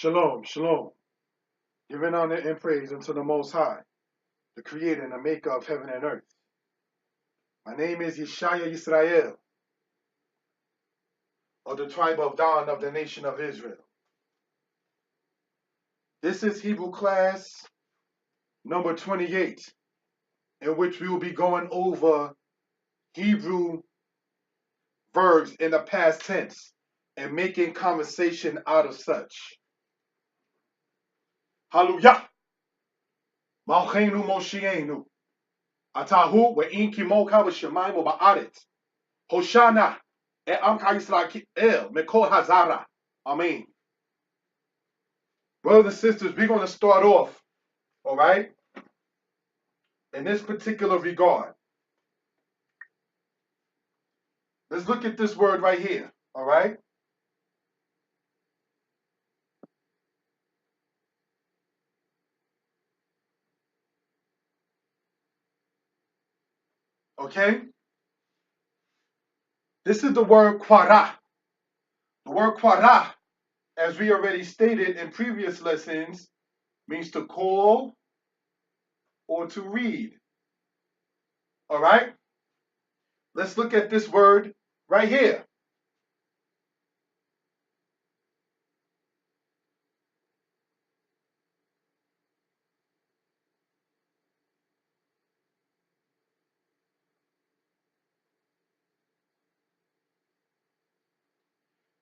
Shalom, shalom. Giving honor and praise unto the Most High, the Creator and the Maker of heaven and earth. My name is Yeshaya Yisrael, of the tribe of Dan of the nation of Israel. This is Hebrew class number 28, in which we will be going over Hebrew verbs in the past tense and making conversation out of such. Hallelujah. Malchenu Moshienu. Atahu we'in kimoka v'shemaim ba'aret. Hoshana Amka Yisrael Mekol Hazara. Amen. Brothers and sisters, we're going to start off, all right, in this particular regard. Let's look at this word right here, all right? Okay? This is the word Qarah. The word Qarah, as we already stated in previous lessons, means to call or to read. All right? Let's look at this word right here.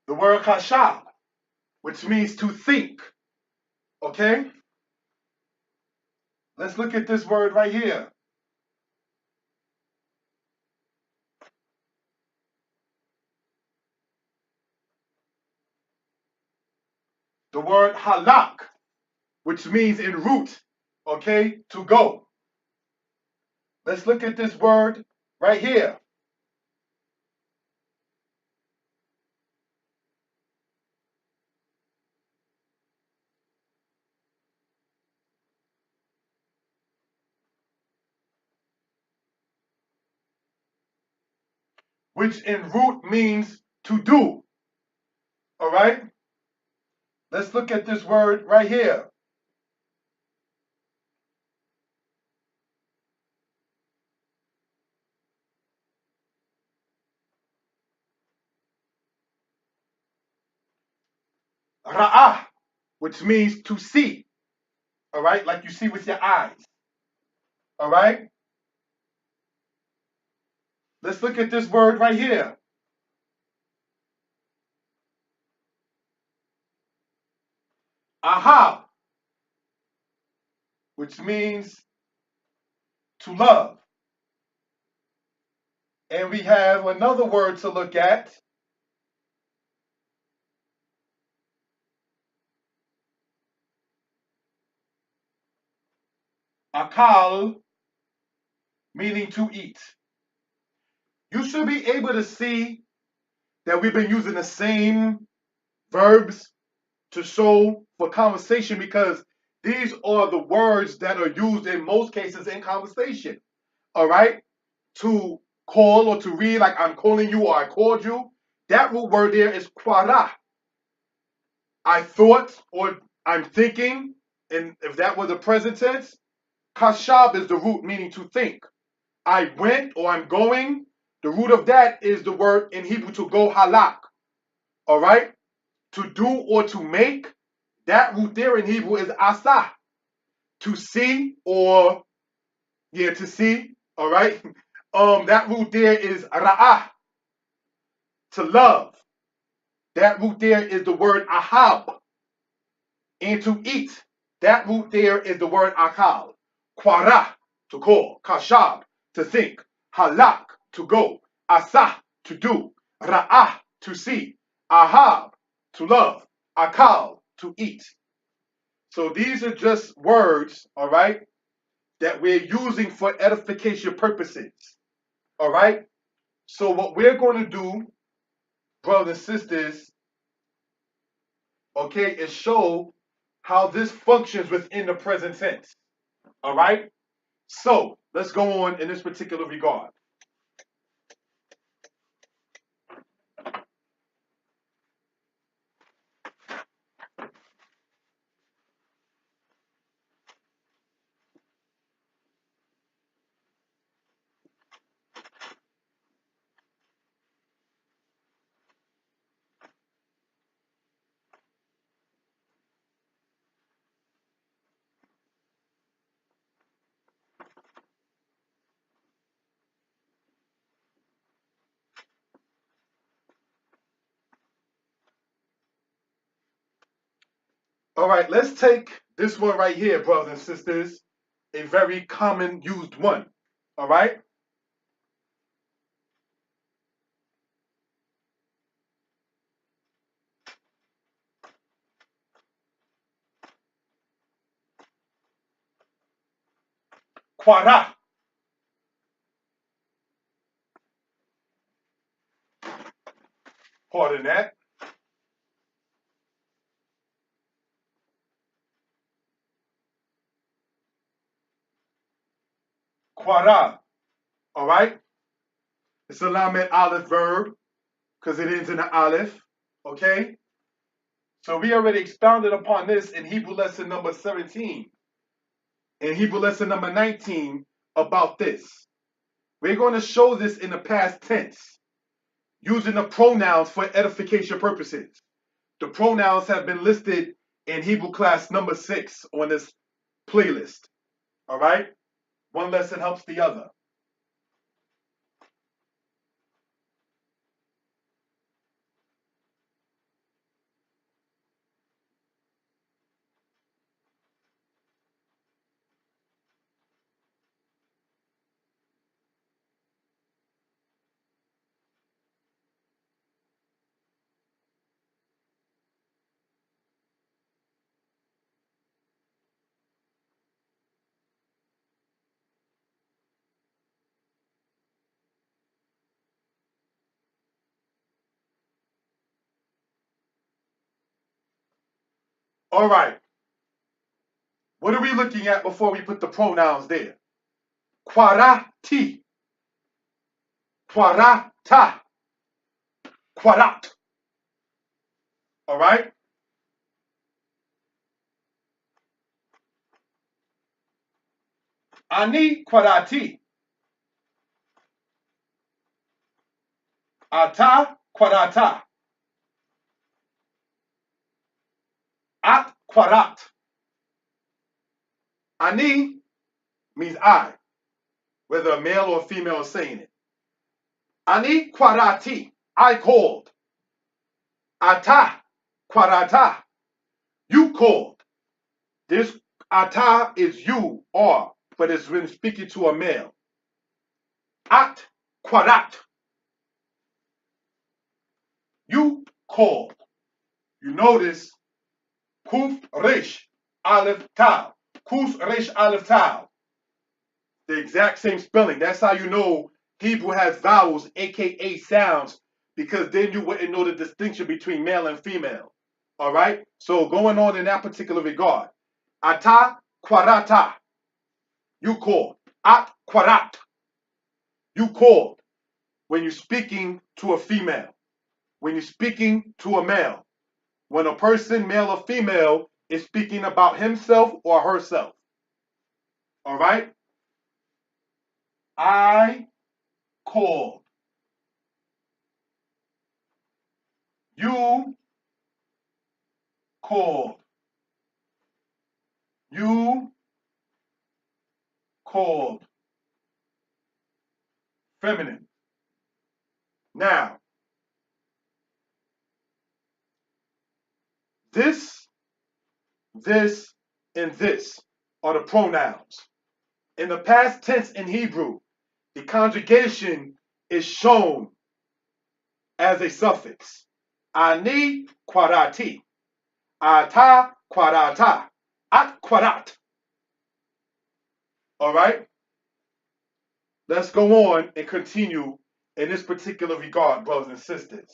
The word Khashab, which means to think. Okay? Let's look at this word right here. The word halak, which means in route, okay, to go. Let's look at this word right here. Which in root means to do. All right? Let's look at this word right here. Ra'ah, which means to see. All right? Like you see with your eyes. All right? Let's look at this word right here. Ahab, which means to love. And we have another word to look at. Akal, meaning to eat. You should be able to see that we've been using the same verbs to show for conversation because these are the words that are used in most cases in conversation. All right? To call or to read, like I'm calling you or I called you. That root word there is qarah. I thought or I'm thinking, and if that was a present tense, kashab is the root meaning to think. I went or I'm going. The root of that is the word in Hebrew to go halak. All right? To do or to make, that root there in Hebrew is asa. To see or, to see. All right? That root there is ra'ah. To love. That root there is the word ahab. And to eat. That root there is the word akal. Qarah, to call. Kashab, to think. Halak, to go. Asa, to do. Ra'ah, to see. Ahab, to love. Akal, to eat. So these are just words, all right, that we're using for edification purposes. All right? So what we're going to do, brothers and sisters, okay, is show how this functions within the present tense. All right? So let's go on in this particular regard. All right, let's take this one right here, brothers and sisters, a very common used one. All right? Qarah. Pardon that. Qarah. All right? It's a lamed aleph verb because it ends in an aleph. Okay? So we already expounded upon this in Hebrew lesson number 17. In Hebrew lesson number 19 about this. We're going to show this in the past tense using the pronouns for edification purposes. The pronouns have been listed in Hebrew class number 6 on this playlist. All right? One lesson helps the other. All right. What are we looking at before we put the pronouns there? Qarah-ti, Qarah-ta, Qarat. All right? Ani Qarati, Ata Qarata, At Qarat. Ani means I, whether a male or a female is saying it. Ani Qarati, I called. Ata Qarata, you called. This ata is you or, but it's when speaking to a male. At Qarat, you called. You notice Kuf Resh Aleph Tal. Kuf Resh Aleph Tal. The exact same spelling. That's how you know Hebrew has vowels, aka sounds, because then you wouldn't know the distinction between male and female. All right? So going on in that particular regard. Ata Qarata. You called. At Qarat. You called. When you're speaking to a female. When you're speaking to a male. When a person, male or female, is speaking about himself or herself. All right? I called. You called. You called. Feminine. Now, this, and this are the pronouns. In the past tense in Hebrew, the conjugation is shown as a suffix. Ani Qarati. Ata Qarata. At Qarat. All right? Let's go on and continue in this particular regard, brothers and sisters.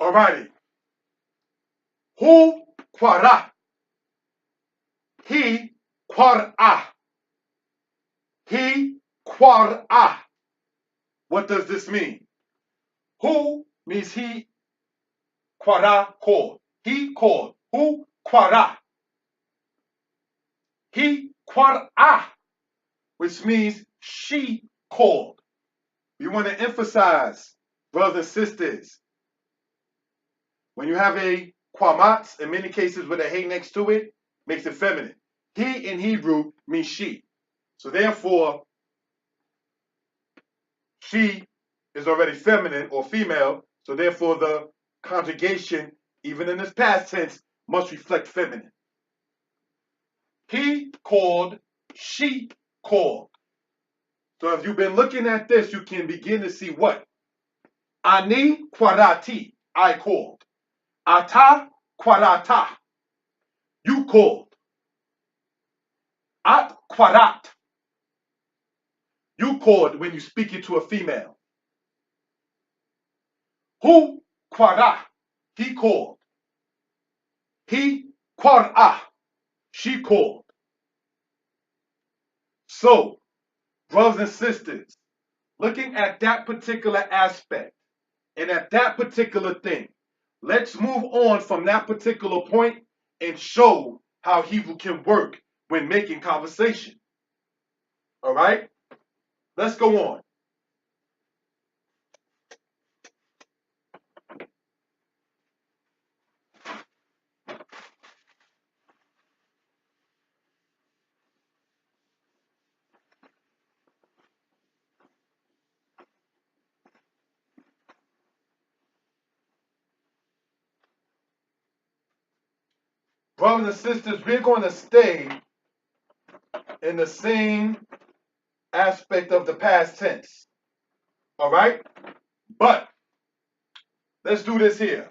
Alrighty. Hu Qarah. He Qarah. He Qarah. What does this mean? Hu means he, Qarah called. He called. Hu Qarah. He Qarah, which means she called. We want to emphasize, brothers and sisters, when you have a qamat, in many cases with a hey next to it, makes it feminine. He in Hebrew means she. So therefore, she is already feminine or female. So therefore, the conjugation, even in this past tense, must reflect feminine. He called, she called. So if you've been looking at this, you can begin to see what? Ani Qarah-ti, I called. Ata Qarah-ta, you called. At Qarat, you called when you speak it to a female. Hu Qarah, he called. He Qarah, she called. So, brothers and sisters, looking at that particular aspect and at that particular thing, let's move on from that particular point and show how Hebrew can work when making conversation. All right? Let's go on. Brothers and sisters, we're going to stay in the same aspect of the past tense. All right? But let's do this here.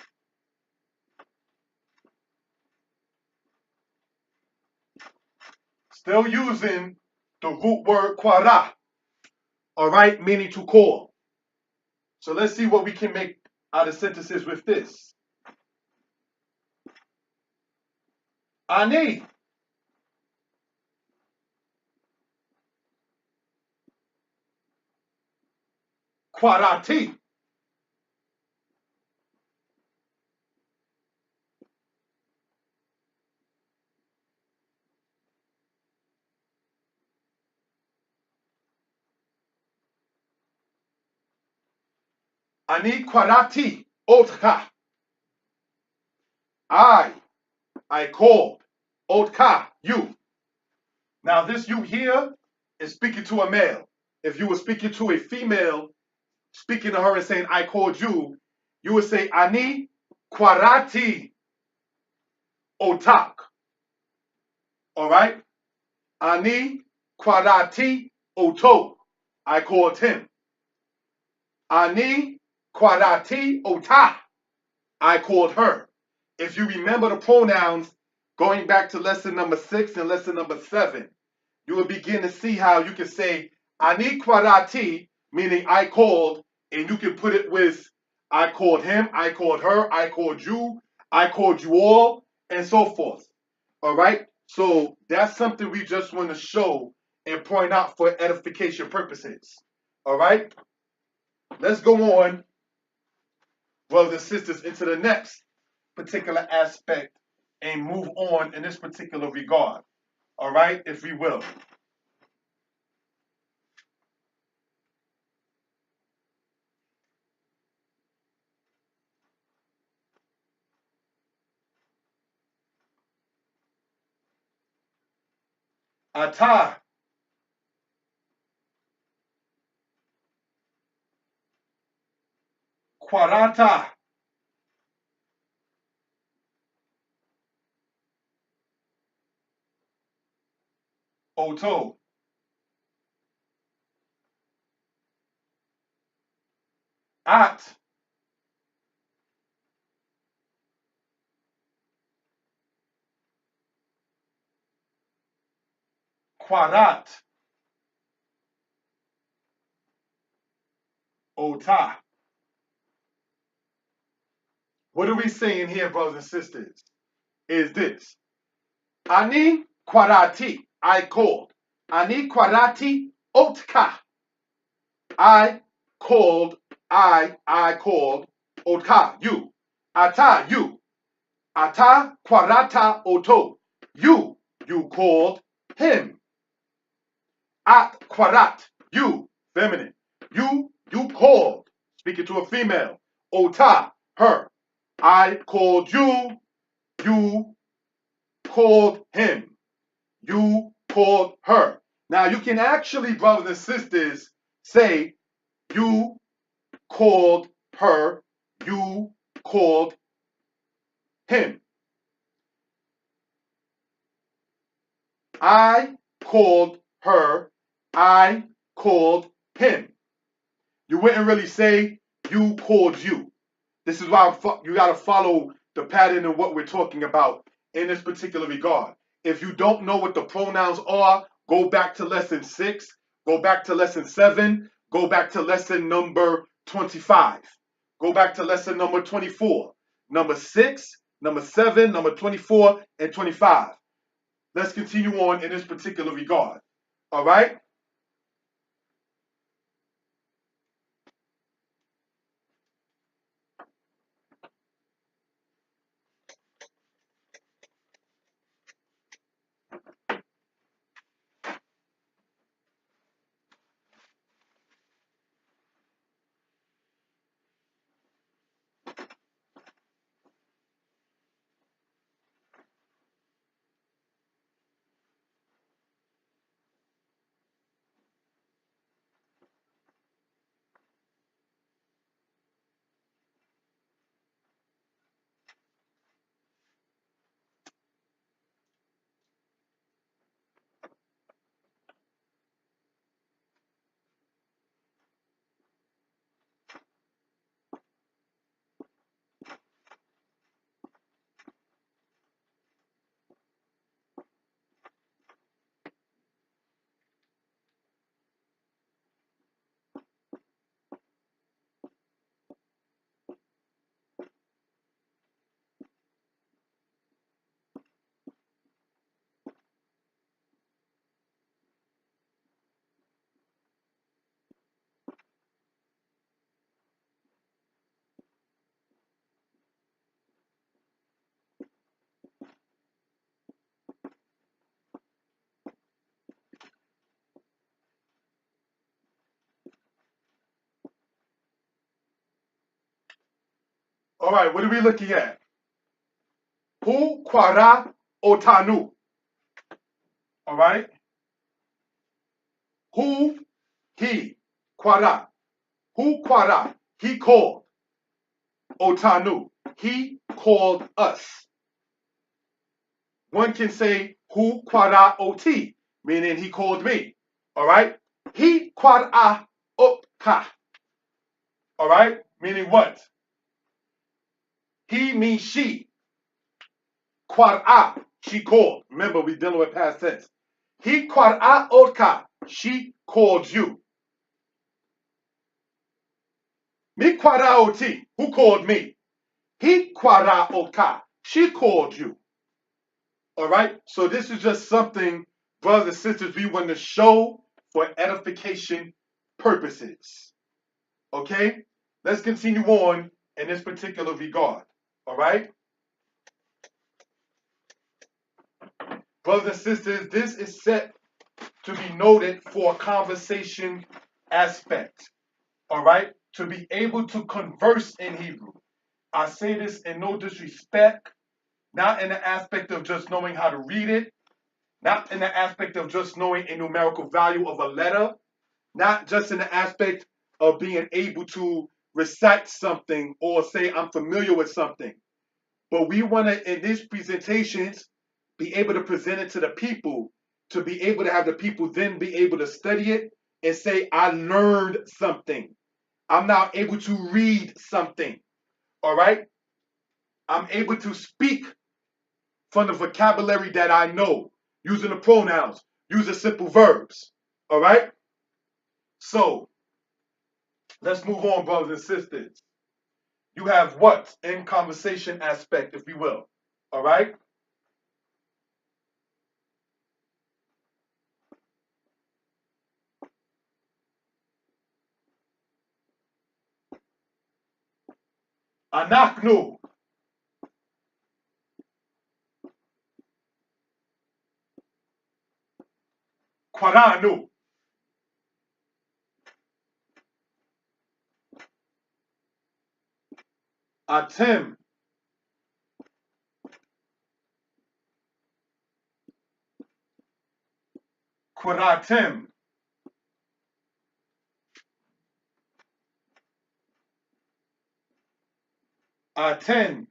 Still using the root word qarah. All right? Meaning to call. So let's see what we can make out of sentences with this. Ani. Qarah-ti. Ani Qarah-ti otka. I called. Otka, you. Now this you here is speaking to a male. If you were speaking to a female, speaking to her and saying, I called you, you would say, Ani Qarah-ti otak. All right? Ani Qarah-ti oto. I called him. Ani Qarah-ti ota. I called her. If you remember the pronouns going back to lesson number 6 and lesson number 7, you will begin to see how you can say Ani Qarah-ti, meaning I called, and you can put it with I called him, I called her, I called you all, and so forth. All right? So that's something we just want to show and point out for edification purposes. All right? Let's go on, brothers and sisters, into the next particular aspect and move on in this particular regard. All right? If we will. Ata. Qarah-ta. Oto. At. Qarat. Ota. What are we saying here, brothers and sisters? Is this. Ani Qarah-to, I called. Ani Qarah-to otka. I called, I called otka, you. Ata, you. Ata Qarah-ta oto. You called him. At Qarat, you, feminine. You called, speaking to a female. Ota, her. I called you called him. You called her. Now you can actually, brothers and sisters, say you called her, you called him. I called her, I called him. You wouldn't really say you called you. This is why you got to follow the pattern of what we're talking about in this particular regard. If you don't know what the pronouns are, go back to lesson 6, go back to lesson 7, go back to lesson number 25, go back to lesson number 24, number 6, number 7, number 24, and 25. Let's continue on in this particular regard. All right? All right, what are we looking at? Hu Qarah otanu. All right? Who, he, Qarah. Who Qarah, he called. Otanu, he called us. One can say, Hu Qarah oti, meaning he called me. All right? He Qarah otka. All right? Meaning what? He means she. Qarah, she called. Remember, we're dealing with past tense. He Qarah otka, she called you. Mi Qarah oti, who called me? He Qarah otka, she called you. All right? So this is just something, brothers and sisters, we want to show for edification purposes. Okay? Let's continue on in this particular regard. All right? Brothers and sisters, this is set to be noted for a conversation aspect. All right? To be able to converse in Hebrew. I say this in no disrespect, not in the aspect of just knowing how to read it, not in the aspect of just knowing a numerical value of a letter, not just in the aspect of being able to recite something or say I'm familiar with something. But we want to, in these presentations, be able to present it to the people, to be able to have the people then be able to study it and say, I learned something. I'm now able to read something. All right? I'm able to speak from the vocabulary that I know, using the pronouns, using simple verbs. All right? So, let's move on, brothers and sisters. you have what in conversation aspect, if you will. All right. Anaknu. Qarah-to. Atem. Quratim. Aten.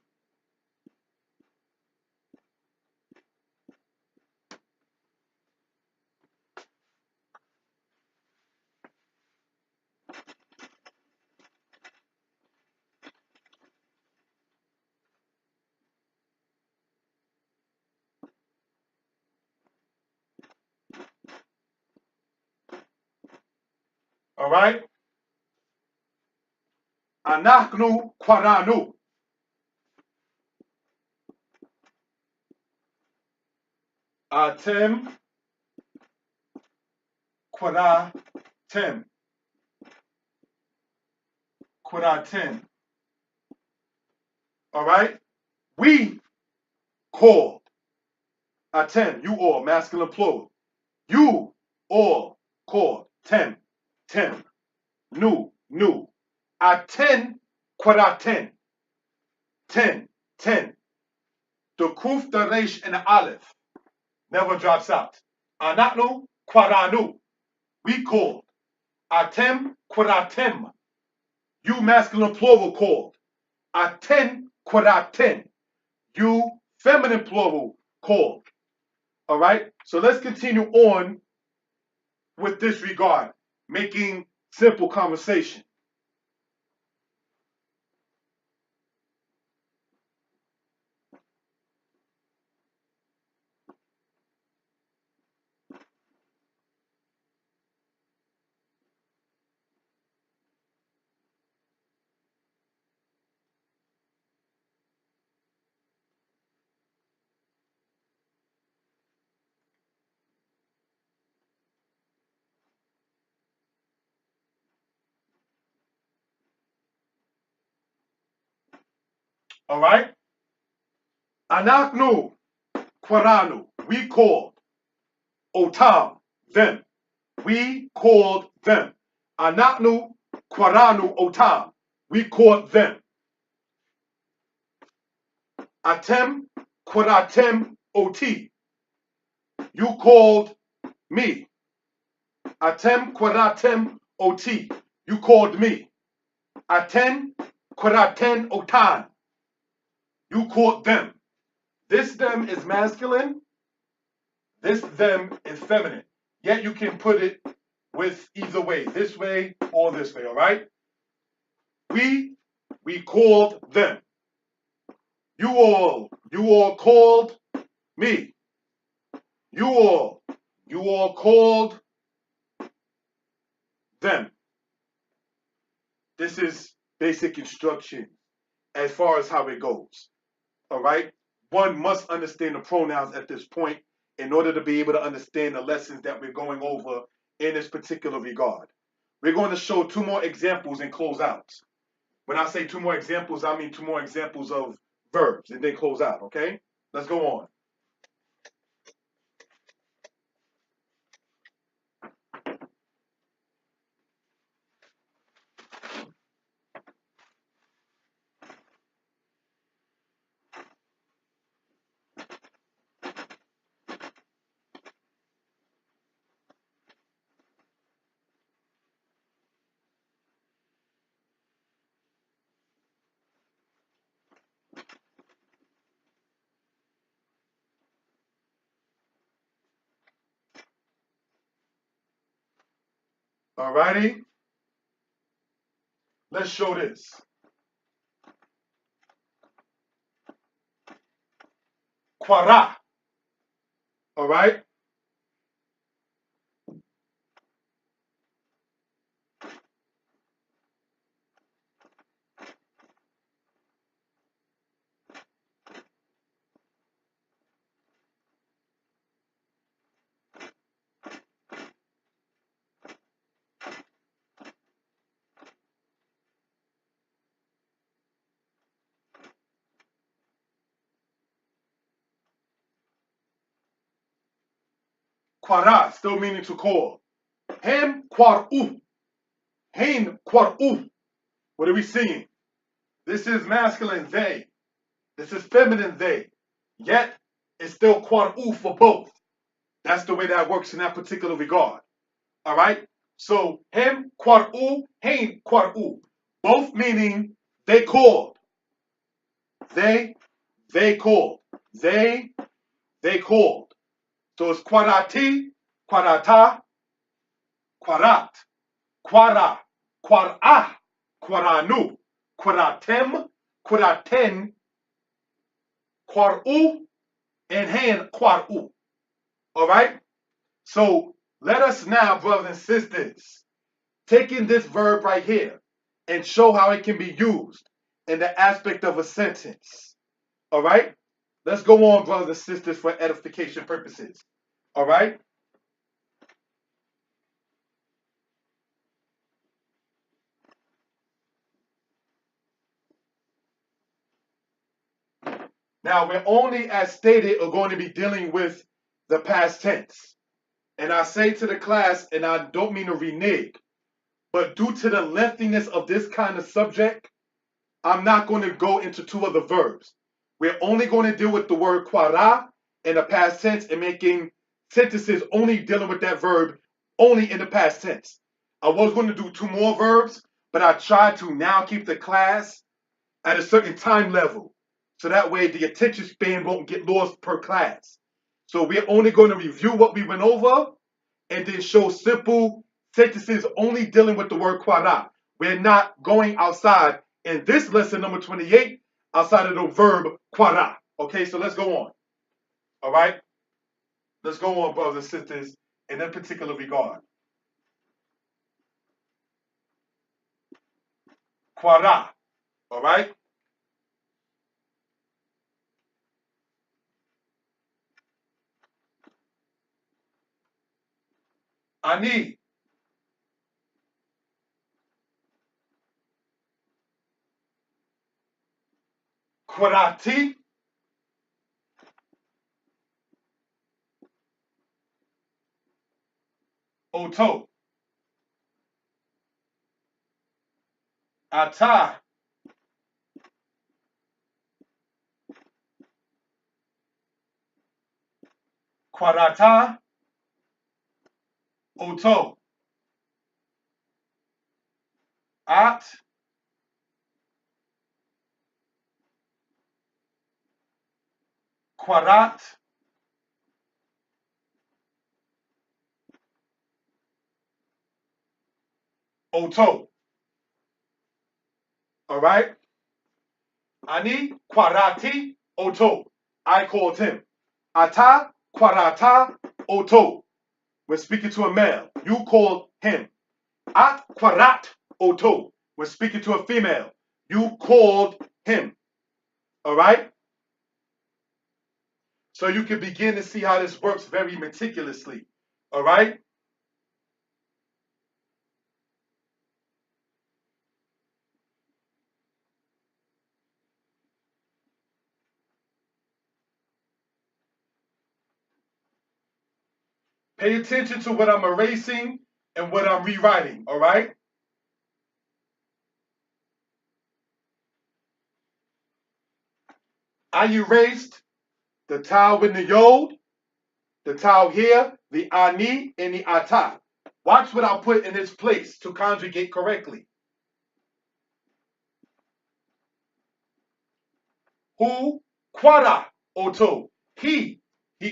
All right. Anaknu Qarah-to. Atem Quratim. Quratim. All right. We call. Atem. You all. Masculine plural. You all call. Tem. Tem. Nu. Nu. Aten Quratin. Ten. Ten. The kuf, the resh, and the aleph never drops out. Anaknu Qarah-to. We called. Atem Quratim. You masculine plural called. Aten Quratin. You feminine plural called. All right. So let's continue on with this regard, making simple conversation. All right. Anaknu Qarah-to. We called. Otam. Them. We called them. Anaknu Qarah-to Otam. We called them. Atem Quratem Ot. You called me. Atem Quratem Ot. You called me. Aten Quraten Otan. You called them. This them is masculine. This them is feminine. Yet you can put it with either way, this way or this way, all right? We called them. You all called me. You all called them. This is basic instruction as far as how it goes. All right. One must understand the pronouns at this point in order to be able to understand the lessons that we're going over in this particular regard. We're going to show two more examples and close out. When I say two more examples, I mean two more examples of verbs and then close out. Okay. Let's go on. All righty. Let's show this. Qarah. All right. Qarah, still meaning to call. Him, Qar'u. Hain, Qar'u. What are we seeing? This is masculine, they. This is feminine, they. Yet, it's still Qar'u for both. That's the way that works in that particular regard. All right? So, him, Qar'u, hain, Qar'u. Both meaning they called. They called. They called. So it's Qarah-ti, Qarah-ta, Qarah, Qarah, Qarah, Qarah-nu, Qarah-tem, Qarah-ten, Qar'u, and hand Qar'u. All right? So let us now, brothers and sisters, take in this verb right here and show how it can be used in the aspect of a sentence. All right? Let's go on, brothers and sisters, for edification purposes. All right? Now, we're only, as stated, are going to be dealing with the past tense. And I say to the class, and I don't mean to renege, but due to the lengthiness of this kind of subject, I'm not going to go into two other verbs. We're only going to deal with the word qarah in the past tense and making sentences only dealing with that verb only in the past tense. I was going to do two more verbs, but I tried to now keep the class at a certain time level. So that way the attention span won't get lost per class. So we're only going to review what we went over and then show simple sentences only dealing with the word qarah. We're not going outside in this lesson number 28 outside of the verb qarah. Okay, so let's go on. All right? Let's go on, brothers and sisters, in that particular regard. Qarah. All right? Ani. Qarati. Oto. Ata. Qarata. Oto. At. Qarat. Oto. All right? Ani Qarati Oto. I called him. Ata Qarata Oto. We're speaking to a male. You called him. At Qarat Oto. We're speaking to a female. You called him. All right? So you can begin to see how this works very meticulously. All right? Pay attention to what I'm erasing and what I'm rewriting. All right? I erased the tau with the yod, the tau here, the ani, and the ata. Watch what I'll put in its place to conjugate correctly. Who? Quara oto. He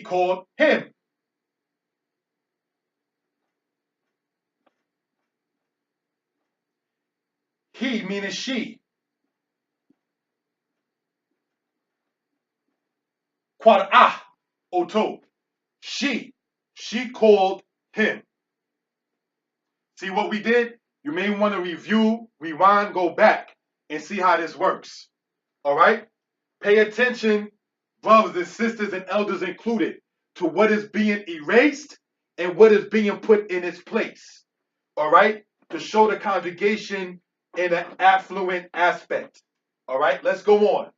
called him. He meaning she. Quara oto. She called him. See what we did? You may want to review, rewind, go back, and see how this works. All right? Pay attention, brothers and sisters and elders included, to what is being erased and what is being put in its place. All right? To show the conjugation in an affluent aspect. All right? Let's go on.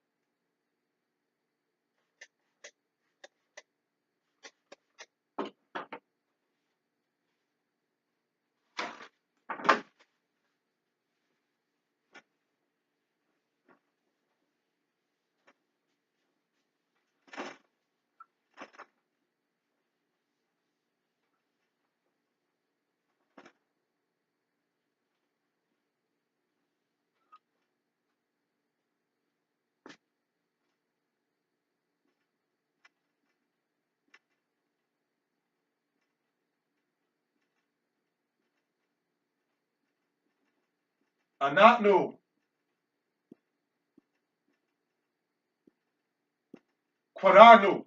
Anatnu. Qarah-to.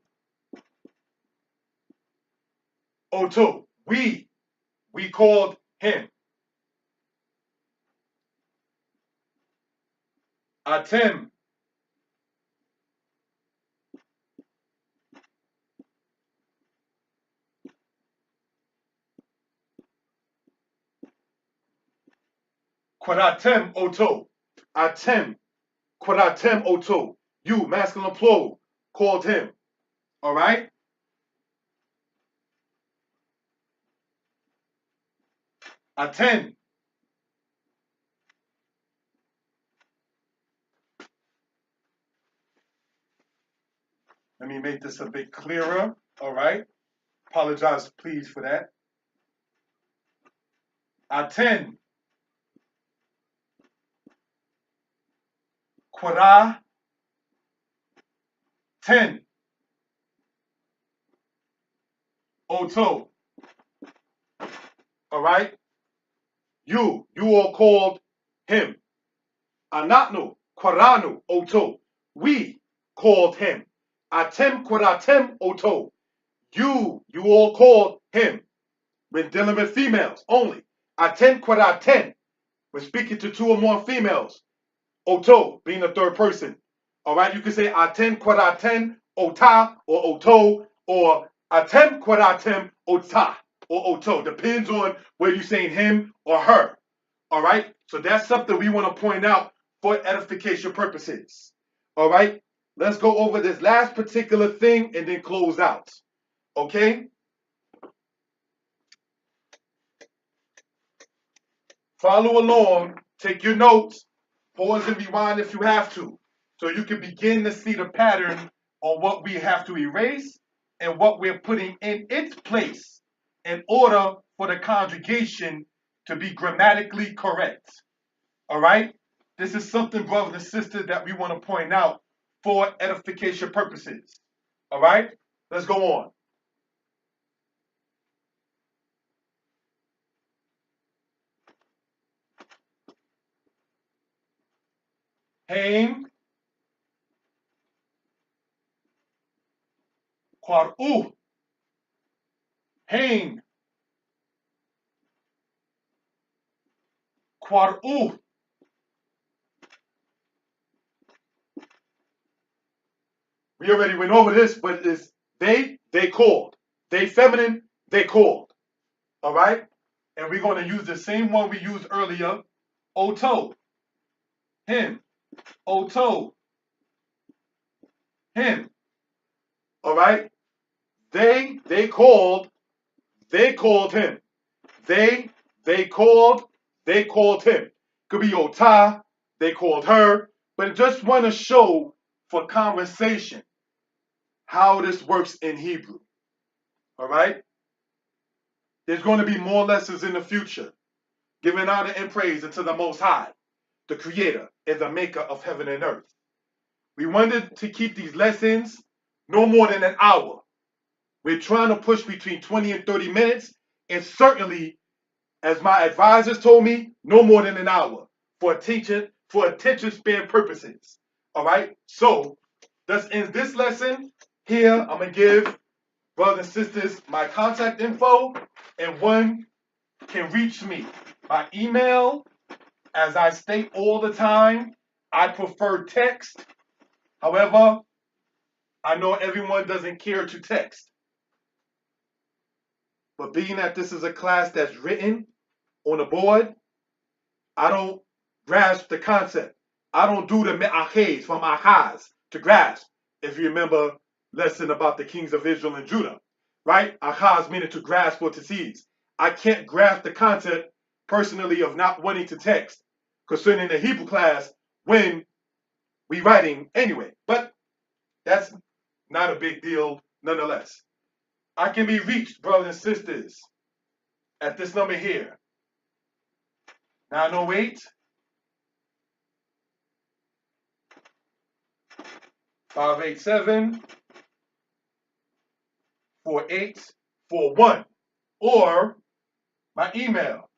Oto. We called him. Atem. Qaratem oto. Atem. Qaratem oto. You, masculine plural, called him. All right? Aten. Let me make this a bit clearer. All right? Apologize, please, for that. Aten. Qara. Ten. Oto. All right? You all called him. Anatnu, Qaranu, Oto. We called him. Atem Qaratem Oto. You all called him. When dealing with females only. Aten Qaraten. When speaking to two or more females. Oto, being the third person. All right, you can say Aten Qaraten Ota or Oto, or Atem Qaratem Ota or Oto. Depends on whether you're saying him or her. All right, so that's something we want to point out for edification purposes. All right, let's go over this last particular thing and then close out. Okay, follow along, take your notes, pause and rewind if you have to, so you can begin to see the pattern on what we have to erase and what we're putting in its place in order for the conjugation to be grammatically correct. All right? This is something, brothers and sisters, that we want to point out for edification purposes. All right? Let's go on. Haim, Qarah-to. Haim, Qarah-to. We already went over this, but it's they called. They feminine, they called. All right? And we're going to use the same one we used earlier. Oto, him. Oto, him. All right? They called him. They called him. Could be Ota, they called her, but I just want to show for conversation how this works in Hebrew. All right? There's going to be more lessons in the future, giving honor and praise unto the Most High, the Creator and the Maker of heaven and earth. We wanted to keep these lessons no more than an hour. We're trying to push between 20 and 30 minutes, and certainly, as my advisors told me, no more than an hour for attention span purposes. All right? So, that's in this lesson. Here, I'm going to give brothers and sisters my contact info, and one can reach me by email. As I state all the time, I prefer text. However, I know everyone doesn't care to text. But being that this is a class that's written on the board, I don't grasp the concept. I don't do the me'aches from achaz to grasp. If you remember lesson about the kings of Israel and Judah, right? Achaz meaning to grasp or to seize. I can't grasp the concept personally of not wanting to text concerning the Hebrew class when we writing anyway. But that's not a big deal nonetheless. I can be reached, brothers and sisters, at this number here. 908 587 4841, or my email,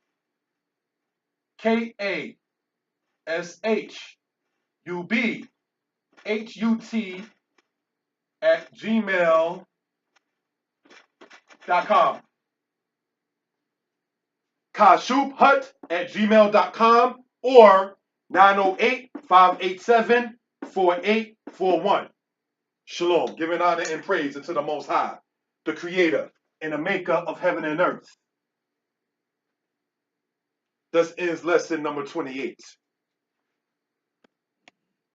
kashubhut@gmail.com. kashubhut@gmail.com or 908-587-4841. Shalom. Giving honor and praise unto the Most High, the Creator and the Maker of heaven and earth. Thus ends lesson number 28.